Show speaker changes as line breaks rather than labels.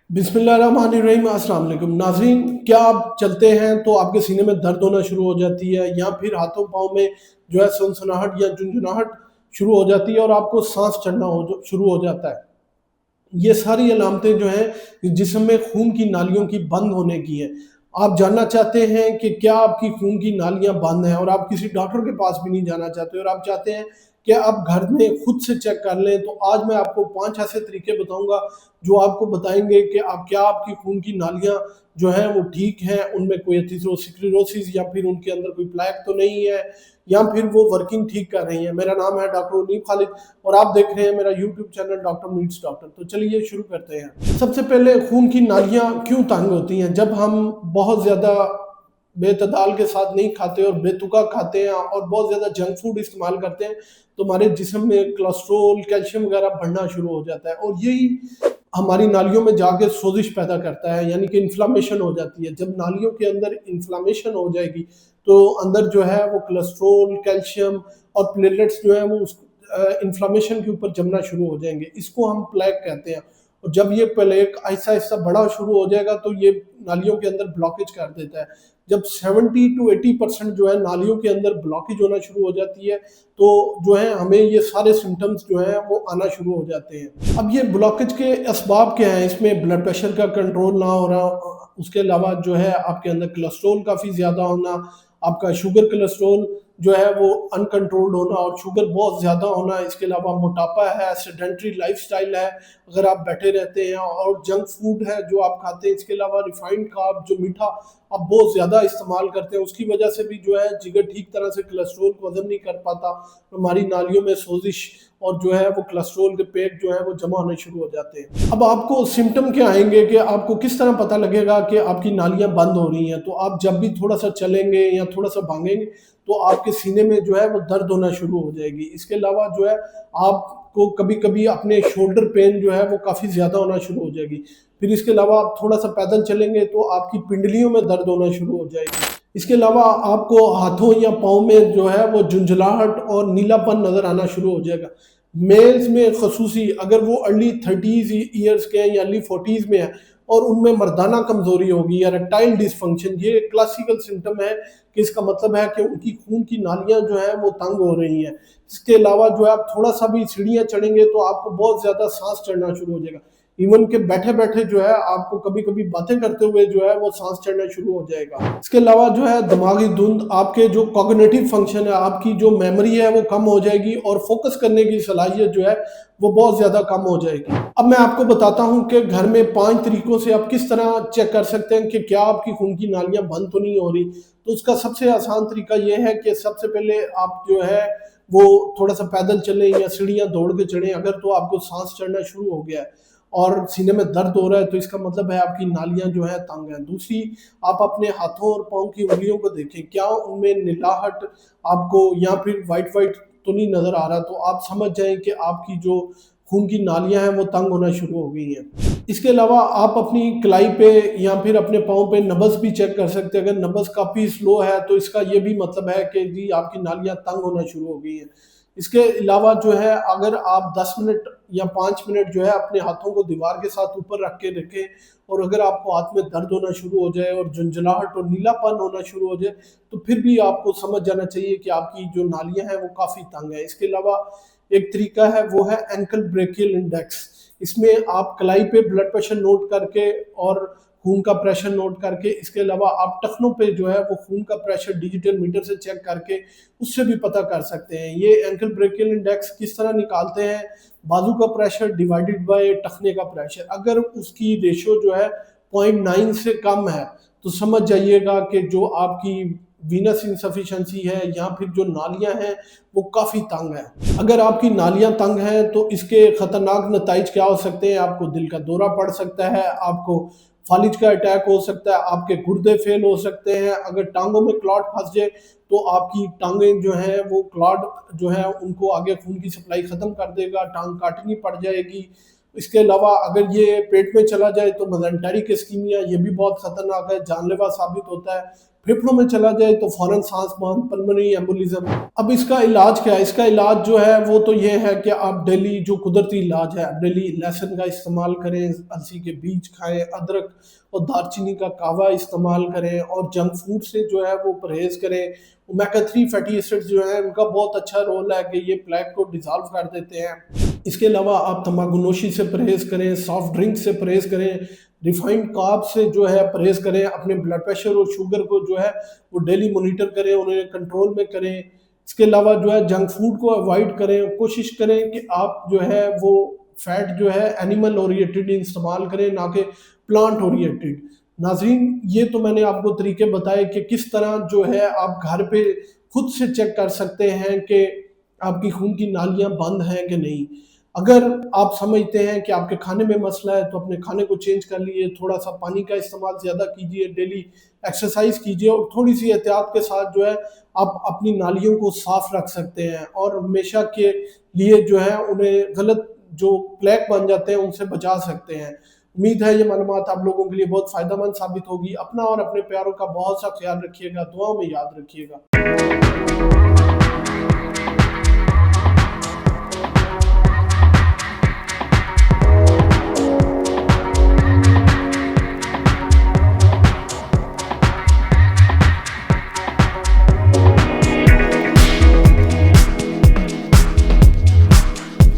बिस्मिल्लाहिर्रहमानिर्रहीम। अस्सलाम वालेकुम नाज़रीन, क्या आप चलते हैं तो आपके सीने में दर्द होना शुरू हो जाती है या फिर हाथों पाँव में जो है सनसनाहट या झुनझुनाहट शुरू हो जाती है और आपको सांस चढ़ना शुरू हो जाता है। ये सारी अलामतें जो हैं जिस्म में खून की नालियों की बंद होने की है। आप जानना चाहते हैं कि क्या आपकी खून की नालियाँ बंद हैं और आप किसी डॉक्टर के पास भी नहीं जाना चाहते और आप चाहते हैं कि आप घर में खुद से चेक कर लें, तो आज मैं आपको 5 ऐसे तरीके बताऊँगा जो आपको बताएँगे कि आप क्या आपकी खून की नालियाँ जो हैं वो ठीक हैं, उनमें कोई एथेरोस्क्लेरोसिस या फिर उनके अंदर कोई प्लेक तो नहीं है या फिर वो वर्किंग ठीक कर रही हैं। मेरा नाम है डॉक्टर उन्नीब खालिद और आप देख रहे हैं मेरा YouTube channel doctor meets doctor. तो चलिए शुरू करते हैं। सबसे पहले खून की नालियाँ क्यों तंग होती हैं? जब हम बहुत ज़्यादा बेतदाल के साथ नहीं खाते और बेतुका खाते हैं और बहुत ज़्यादा जंक फूड इस्तेमाल करते हैं, तो हमारे जिस्म में कोलेस्ट्रॉल, कैल्शियम वगैरह बढ़ना शुरू हो जाता है और यही हमारी नालियों में जाके सोजिश पैदा करता है, यानी कि इन्फ्लामेशन हो जाती है। जब नालियों के अंदर इन्फ्लामेशन हो जाएगी, तो अंदर जो है वो कोलेस्ट्रॉल, कैल्शियम और प्लेटलेट्स जो हैं वो उस इन्फ्लामेशन के ऊपर जमना शुरू हो जाएँगे। इसको हम प्लेक कहते हैं और जब ये प्लेक आहिस्ता-आहिस्ता बड़ा शुरू हो जाएगा, तो ये नालियों के अंदर ब्लॉकेज कर देता है। जब 70 टू 80% जो है नालियों के अंदर ब्लॉकेज होना शुरू हो जाती है, तो जो है हमें ये सारे सिम्पटम्स जो हैं वो आना शुरू हो जाते हैं। अब ये ब्लॉकेज के असबाब क्या हैं? इसमें ब्लड प्रेशर का कंट्रोल ना हो रहा, उसके अलावा जो है आपके अंदर कोलेस्ट्रॉल काफ़ी ज़्यादा होना, आपका शुगर कोलेस्ट्रॉल जो है वो अनकंट्रोल्ड होना और शुगर बहुत ज़्यादा होना, इसके अलावा मोटापा है, सेडेंटरी लाइफ़स्टाइल है, अगर आप बैठे रहते हैं और जंक फूड है जो आप खाते हैं, इसके अलावा रिफाइंड कार्ब जो मीठा आप बहुत ज़्यादा इस्तेमाल करते हैं, उसकी वजह से भी जो है जिगर ठीक तरह से कोलेस्ट्रॉल को हज़म नहीं कर पाता, हमारी नालियों में सोजिश और जो है वो कोलेस्ट्रॉल के पेक जो है वो जमा होने शुरू हो जाते हैं। अब आपको सिम्पटम क्या आएँगे कि आपको किस तरह पता लगेगा कि आपकी नालियाँ बंद हो रही हैं? तो आप जब भी थोड़ा-सा चलेंगे या थोड़ा-सा भागेंगे, तो आपके सीने में जो है वो दर्द होना शुरू हो जाएगी। इसके अलावा जो है आपको कभी-कभी अपने शोल्डर पेन जो है वो काफ़ी ज़्यादा होना शुरू हो जाएगी। फिर इसके अलावा आप थोड़ा-सा पैदल चलेंगे तो आपकी पिंडलियों में दर्द होना शुरू हो जाएगी। इसके अलावा आपको हाथों या पाँव में जो है वो झुंझलाहट और नीलापन नज़र आना शुरू हो जाएगा। मेल्स में ख़ुसूसी अगर वो अर्ली 30s ईयर्स के हैं या अर्ली 40s में हैं और उनमें मर्दाना कमज़ोरी होगी या इरेक्टाइल डिसफंक्शन, ये क्लासिकल सिम्पटम है कि इसका मतलब है कि उनकी खून की नालियाँ जो हैं वो तंग हो रही हैं। इसके अलावा जो है आप थोड़ा-सा भी सीढ़ियाँ चढ़ेंगे तो आपको बहुत ज़्यादा साँस चढ़ना शुरू हो जाएगा। इवन कि बैठे-बैठे जो है आपको कभी-कभी बातें करते हुए जो है वो साँस चढ़ना शुरू हो जाएगा। इसके अलावा जो है दिमागी धुंध, आपके जो कॉग्निटिव फंक्शन है, आपकी जो मेमोरी है वो कम हो जाएगी और फ़ोकस करने की सलाहियत जो है वो बहुत ज़्यादा कम हो जाएगी। अब मैं आपको बताता हूँ कि घर में 5 तरीकों से आप किस तरह चेक कर सकते हैं कि क्या आपकी खून की नालियाँ बंद तो नहीं हो रही। तो उसका सबसे आसान तरीका ये है कि सबसे पहले आप जो है वो थोड़ा-सा पैदल चलें या सीढ़ियाँ दौड़ के चढ़ें। अगर तो आपको साँस चढ़ना शुरू हो गया है और सीने में दर्द हो रहा है, तो इसका मतलब है आपकी नालियाँ जो हैं तंग हैं। दूसरी, आप अपने हाथों और पाँव की उँगलियों को देखें, क्या उनमें निलाहट आपको या फिर व्हाइट-व्हाइट तो नहीं नज़र आ रहा, तो आप समझ जाएँ कि आपकी जो खून की नालियाँ हैं वो तंग होना शुरू हो गई हैं। इसके अलावा आप अपनी कलाई पे या फिर अपने पाँव पे नब्ज़ भी चेक कर सकते हैं। अगर नब्ज़ काफ़ी स्लो है तो इसका ये भी मतलब है कि जी आपकी नालियाँ तंग होना शुरू हो गई हैं। इसके अलावा जो है अगर आप 10 मिनट या 5 मिनट जो है अपने हाथों को दीवार के साथ ऊपर रख के रखें और अगर आपको हाथ में दर्द होना शुरू हो जाए और झुंझलाहट और नीलापन होना शुरू हो जाए, तो फिर भी आपको समझ जाना चाहिए कि आपकी जो नालियाँ हैं वो काफ़ी तंग है। इसके अलावा एक तरीका है वो है एंकल ब्रेकियल इंडेक्स। इसमें आप कलाई पे ब्लड प्रेशर नोट करके और खून का प्रेशर नोट करके, इसके अलावा आप टखनों पे जो है वो खून का प्रेशर डिजिटल मीटर से चेक करके उससे भी पता कर सकते हैं। ये एंकल ब्रेकियल इंडेक्स किस तरह निकालते हैं? बाजू का प्रेशर डिवाइडेड बाय टखने का प्रेशर। अगर उसकी रेशियो जो है 0.9 से कम है, तो समझ जाइएगा कि जो आपकी वीनस इनसफिशिएंसी है या फिर जो नालियाँ हैं वो काफ़ी तंग है। अगर आपकी नालियाँ तंग हैं तो इसके खतरनाक नताइज क्या हो सकते हैं? आपको दिल का दौरा पड़ सकता है, आपको फालिज का अटैक हो सकता है, आपके गुर्दे फेल हो सकते हैं, अगर टाँगों में क्लॉट फँस जाए तो आपकी टाँगें जो हैं वो क्लॉट जो है उनको आगे खून की सप्लाई ख़त्म कर देगा, टाँग काटनी पड़ जाएगी। इसके अलावा अगर ये पेट में चला जाए तो मेसेंटेरिक इस्कीमिया, ये भी बहुत ख़तरनाक है, जानलेवा साबित होता है। फेफड़ों में चला जाए तो फौरन सांस बंद, पल्मोनरी एम्बोलिज्म। अब इसका इलाज क्या है? इसका इलाज जो है वो तो ये है कि आप डेली जो कुदरती इलाज है, डेली लहसुन का इस्तेमाल करें, अलसी के बीज खाएं, अदरक और दालचीनी का कावा इस्तेमाल करें और जंक फूड से जो है वो परहेज करें। ओमेगा 3 फैटी एसिड्स जो है उनका बहुत अच्छा रोल है कि ये प्लेक को डिजॉल्व कर देते हैं। इसके अलावा आप तंबाकूनोशी से परहेज करें, सॉफ्ट ड्रिंक से परहेज करें, रिफाइंड कार्ब से जो है परहेज करें, अपने ब्लड प्रेशर और शुगर को जो है वो डेली मॉनिटर करें, उन्हें कंट्रोल में करें। इसके अलावा जो है जंक फूड को अवॉइड करें, कोशिश करें कि आप जो है वो फैट जो है एनिमल ओरिएंटेड इस्तेमाल करें, ना कि प्लांट ओरिएंटेड। नाज़रीन, ये तो मैंने आपको तरीके बताए कि किस तरह जो है आप घर पे खुद से चेक कर सकते हैं कि आपकी खून की नालियां बंद हैं कि नहीं। अगर आप समझते हैं कि आपके खाने में मसला है तो अपने खाने को चेंज कर लिए, थोड़ा सा पानी का इस्तेमाल ज़्यादा कीजिए, डेली एक्सरसाइज कीजिए और थोड़ी सी एहतियात के साथ जो है आप अपनी नालियों को साफ रख सकते हैं और हमेशा के लिए जो है उन्हें गलत जो प्लेक बन जाते हैं उनसे बचा सकते हैं। उम्मीद है ये मालूमात आप लोगों के लिए बहुत फ़ायदेमंद साबित होगी। अपना और अपने प्यारों का बहुत सा ख्याल रखिएगा, दुआ में याद रखिएगा।